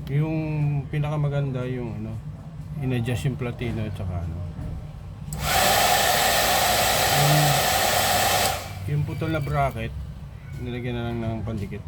Yung pinakamaganda yung ano, in-adjust yung platino at saka ano. Yung putol na bracket, nilagyan na lang ng pandikit.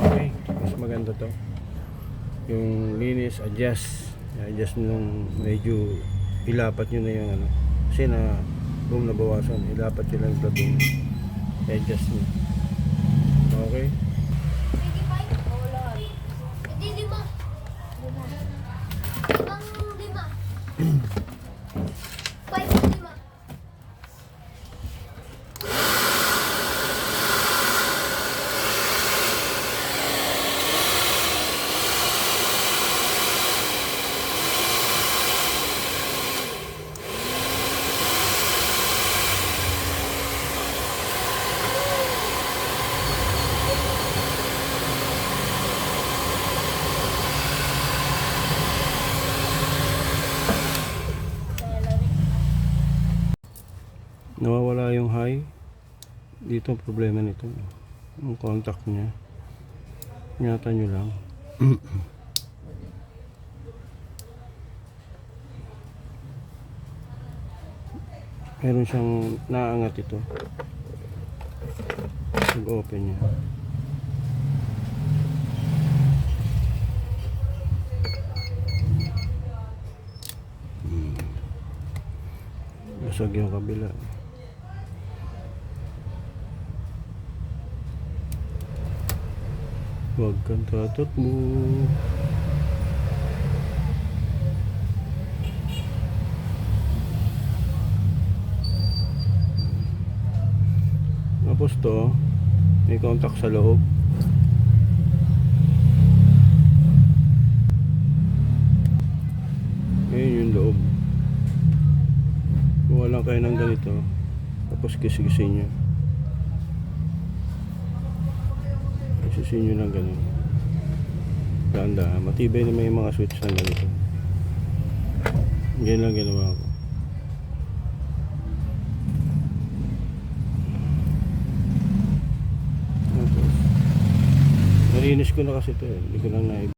Okay, mas maganda to. Yung linis, adjust nung medyo ilapat nyo na yung ano. Kasi na kung nabawasan, ilapat nyo lang platino. Adjust nyo. Okay. Nawawala yung high dito. Ang problema nito yung contact nya, ingatan nyo lang. Meron siyang naangat ito pag open nya. Basag yung kabila. Huwag kang tatakbo. Tapos to, may contact sa loob. Ayun yung loob. Kuha lang kayo ng ganito, tapos kisigisin nyo. Kisigisin nyo ng ganun. Ganda, matibay naman yung mga switch na ganito. Ganyan lang ginawa ko. Tapos nalinis ko na kasi ito eh, hindi ko lang